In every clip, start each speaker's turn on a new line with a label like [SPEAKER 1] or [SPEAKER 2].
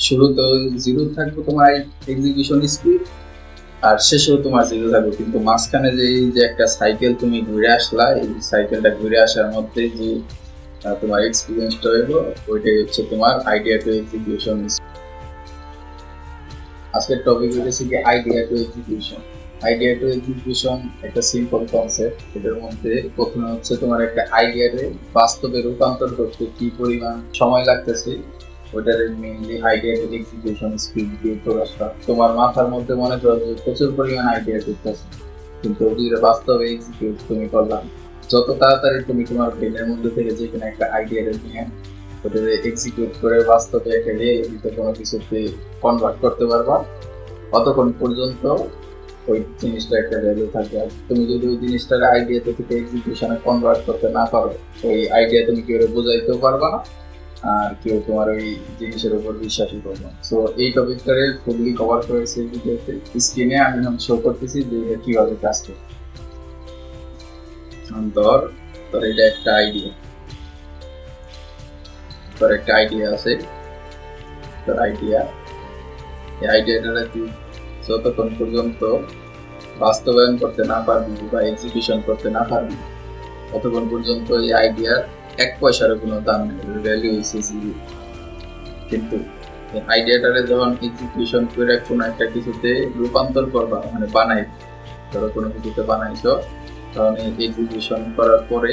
[SPEAKER 1] শুরুতে জিরো থাকবে তোমার এক্সিকিউশন স্পিড, আর শেষেও তোমার জিরো থাকবে, কিন্তু মাঝখানে যে এই যে একটা সাইকেল তুমি ঘুরে আসলা, এই সাইকেলটা ঘুরে আসার মধ্যে যে তোমার এক্সপিরিয়েন্সটা হইব, ওইটাই হচ্ছে তোমার আইডিয়া টু এক্সিকিউশন। আজকের টপিক হচ্ছে কি idea to execution. Idea to execution একটা সিম্পল কনসেপ্ট। এটার মধ্যে প্রথমে হচ্ছে তোমার একটা আইডিয়াতে বাস্তবে রূপান্তর করতে কি পরিমাণ সময় লাগতেছে, ওটার mainly idea to execution speed দিয়ে প্রকাশটা। তোমার মাথার মধ্যে মনে করো যে প্রচুর পরিমাণ আইডিয়া করতেছে, কিন্তু ওগুলো বাস্তবে এক্সিকিউট তুমি করলাম, যত তাড়াতাড়ি তুমি তোমার ব্রেনের মধ্যে থেকে যে কোনো একটা আইডিয়া নিয়ে ওটা এক্সিকিউট করে বাস্তবে একটা রিয়েলিটিতে কোনো কিছুতে কনভার্ট করতে পারবা, অতক্ষণ পর্যন্ত ওই জিনিসটা একটা ভ্যালু থাকবে। আর তুমি যদি ওই জিনিসটার আইডিয়া থেকে এক্সিকিউশনে কনভার্ট করতে না পারো, ওই আইডিয়া তুমি কেউ বোঝাইতেও পারবা না, আর কেউ তোমার ওই জিনিসের উপর বিশ্বাসই করবে। সো এই টপিকটারে ফুললি কভার করেছে ভিডিওতে। স্ক্রিনে আমি শো করতেছি যে এটা কিভাবে কাজ করে। ধর তোর এটা একটা আইডিয়া, তোর একটা আইডিয়া আছে, তোর আইডিয়া, এই আইডিয়াটা তুই যতক্ষণ পর্যন্ত বাস্তবায়ন করতে না পারবি বা এক্সিকিউশন করতে না পারবি, ততক্ষণ পর্যন্ত এই আইডিয়ার এক পয়সারও কোনো দাম নেই, ভ্যালু হচ্ছে জিরো। কিন্তু আইডিয়াটারে যখন এক্সিকিউশন করে কোনো একটা কিছুতে রূপান্তর করবা, মানে বানাই, ধরো কোনো কিছুতে বানাইছো, তখন এক্সিকিউশন করার পরে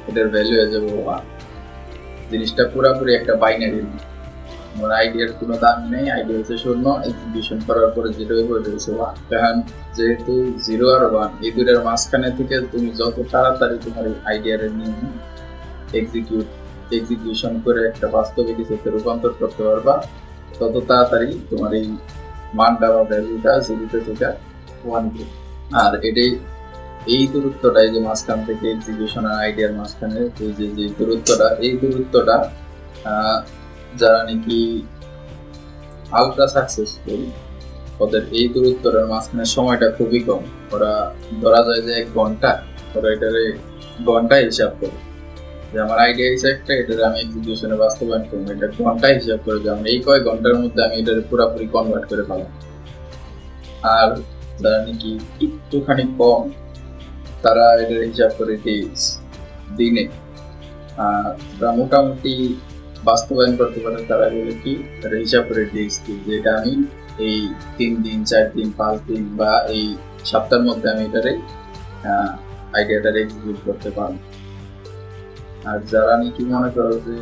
[SPEAKER 1] এটার ভ্যালু হয়ে যাবে ওয়ান। জিনিসটা পুরোপুরি একটা বাইনারি, আমার আইডিয়ার কোনো দাম নেই, আইডিয়া হচ্ছে শূন্য, এক্সিকিউশন করার পরে যেটা হয়েছে ওয়ান। এখন যেহেতু জিরো আর ওয়ান এই দুটার মাঝখানে থেকে তুমি যত তাড়াতাড়ি তোমার আইডিয়ার নিয়ে এক্সিকিউশন করে একটা বাস্তবে কিছুতে রূপান্তর করতে পারবা, তত তাড়াতাড়ি তোমার এই মানটা বা ভ্যালুটা জিরোতে থেকে ওয়ান। আর এটাই এই দূরত্বটা, এই যে মাঝখান থেকে এক্সিকিউশন আর আইডিয়ার মাঝখানে এই যে দূরত্বটা, এই দূরত্বটা যারা নাকি আলট্রা সাকসেসফুল, ওদের এই দূরত্বটার মাঝখানে সময়টা খুবই কম। ওরা ধরা যায় যে 1 ঘন্টা, ওরা এটারে ঘন্টায় হিসাব করে যে আমার আইডিয়া হিসাব একটা, এটারে আমি এক্সিকিউশনে বাস্তবায়ন করবো, এটা ঘন্টায় হিসাব করে যে আমি এই কয়েক ঘন্টার মধ্যে আমি এটারে পুরোপুরি কনভার্ট করে ফেলাম। আর যারা নাকি একটুখানি কম, তারা এটার হিসাব করে দিনে। তারা মোটামুটি বাস্তবায়ন করতে পারে, তারা বলে কি তারা হিসাব করে দিয়েছি যে এটা আমি এই 3 দিন 4 দিন 5 দিন বা এই সপ্তাহের মধ্যে আমি এটারে আইডিয়াটা এক্সিকিউট করতে পারবো। আর যারা নাকি মনে করো যে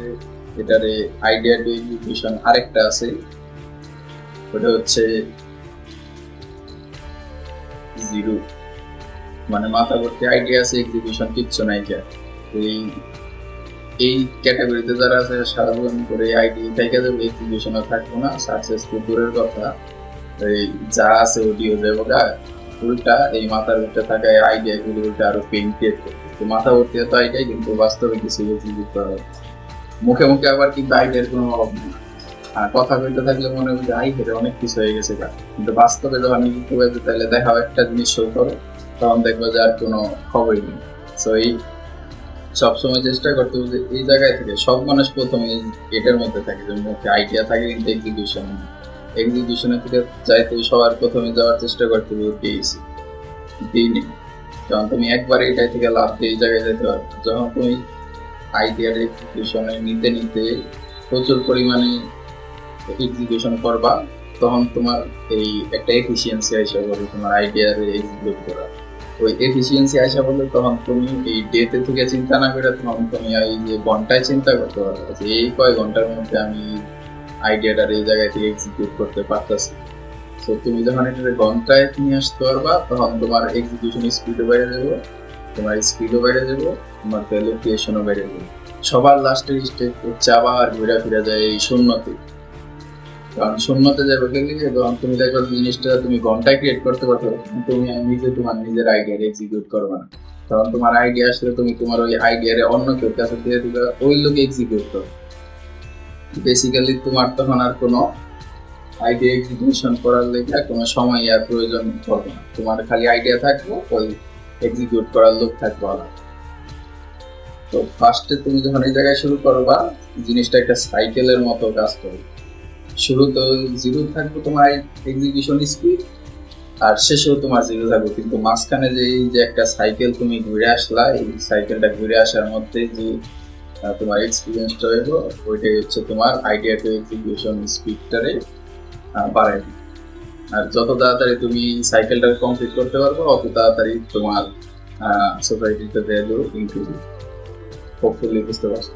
[SPEAKER 1] এটারে আইডিয়া টু এক্সিকিউশন আরেকটা আছে, ওটা হচ্ছে জিরো, মানে মাথা ভর্তি আইডিয়া আছে, এক্সিকিউশন কিচ্ছু নাই। এই ক্যাটাগরিতে যারা আছে সাধারণ করে আইডিয়া থেকে যাবে, এক্সিকিউশনও থাকবো না, সাকসেসফুল দূরের কথা, এই যা আছে ওটিও যাবো গা। উল্টা এই মাথার উল্টে থাকা আইডিয়া গুলো উল্টা আরো পেইন ক্রিয়েট করতে, মাথা ভর্তি হতো আইডিয়া, কিন্তু বাস্তবে কিছু এক্সিকিউট করা হচ্ছে। মুখে মুখে আবার কিন্তু আইডিয়ার কোনো অভাব নেই, আর কথা বলতে থাকলে মনে হয় যে আইডিয়া অনেক কিছু হয়ে গেছে গা, কিন্তু বাস্তবে যখন নিযুক্ত হয়েছে তাহলে দেখাও একটা জিনিস শো করো, তখন দেখবো যে আর কোনো খবরই নেই। সো এই সবসময় চেষ্টা করতে হবে যে এই জায়গায় থেকে সব মানুষ প্রথমে এটার মধ্যে থাকে, যে মুখে আইডিয়া থাকে কিন্তু এক্সিকিউশনের থেকে চাইতে সবার প্রথমে যাওয়ার চেষ্টা করতে হবে পেয়েছি দিনে। যখন তুমি একবার এটাই থেকে লাভ দিয়ে এই জায়গায় যেতে পারবে, যখন তুমি আইডিয়ার এক্সিকিউশনে নিতে নিতে প্রচুর পরিমাণে এক্সিকিউশন করবা, তখন তোমার এই একটা এফিসিয়েন্সি আসা বলে তোমার আইডিয়ার এক্সিকিউট করা। ওই এফিসিয়েন্সি আসা বলে তখন তুমি এই ডেতে থেকে চিন্তা না করে তখন তুমি এই যে ঘন্টায় চিন্তা করতে পারবে যে এই কয় ঘন্টার মধ্যে আমি আইডিয়াটার এই জায়গায় থেকে এক্সিকিউট করতে পারতেছি। তো তুমি যখন এটা ঘন্টায় নিয়ে আসতে পারবা, তখন তোমার এক্সিকিউশন স্পিডও বেড়ে যাবে, তোমার স্পিডও বেড়ে যাবে, তোমার ভ্যালু ক্রিয়েশনও বেড়ে যাবে। সবার লাস্টের স্টেপ হচ্ছে আবার ঘুরে ফিরে যায় এই শূন্যতে। কারণ শূন্যতে যাবে গেলে যখন তুমি দেখো জিনিসটা তুমি ঘন্টায় ক্রিয়েট করতে পারছো, তুমি নিজে তোমার নিজের আইডিয়া এক্সিকিউট করবে না, তখন তোমার আইডিয়া আসলে তুমি তোমার ওই আইডিয়ারে অন্য কেউ কাছে দিয়ে দিবে, ওই লোক এক্সিকিউট করবে। বেসিক্যালি তোমার তখন আর কোনো আইডিয়া এক্সিকিউশন করার লেগে কোনো সময় আর প্রয়োজন পড়বে না, তোমার খালি আইডিয়া থাকবে, ওই এক্সিকিউট করার লোক থাকবে আলাদা। তো ফার্স্টে তুমি যখন এই জায়গায় শুরু করবা, জিনিসটা একটা সাইকেলের মতো কাজ করবে। শুরুতে জিরো থাকবে তোমার এক্সিকিউশন স্পিড, আর শেষেও তোমার জিরো থাকবে, কিন্তু মাঝখানে যে এই যে একটা সাইকেল তুমি ঘুরে আসলা, এই সাইকেলটা ঘুরে আসার মধ্যে যে তোমার এক্সপিরিয়েন্সটা হইব, ওইটাই হচ্ছে তোমার আইডিয়া টু এক্সিকিউশন স্পিডটারে বাড়াই দিবে। আর যত তাড়াতাড়ি তুমি সাইকেলটা কমপ্লিট করতে পারবে, অত তাড়াতাড়ি তোমার সোসাইটিতে ভ্যালু ইনক্রিজ। হোপফুলি বুঝতে পারছো।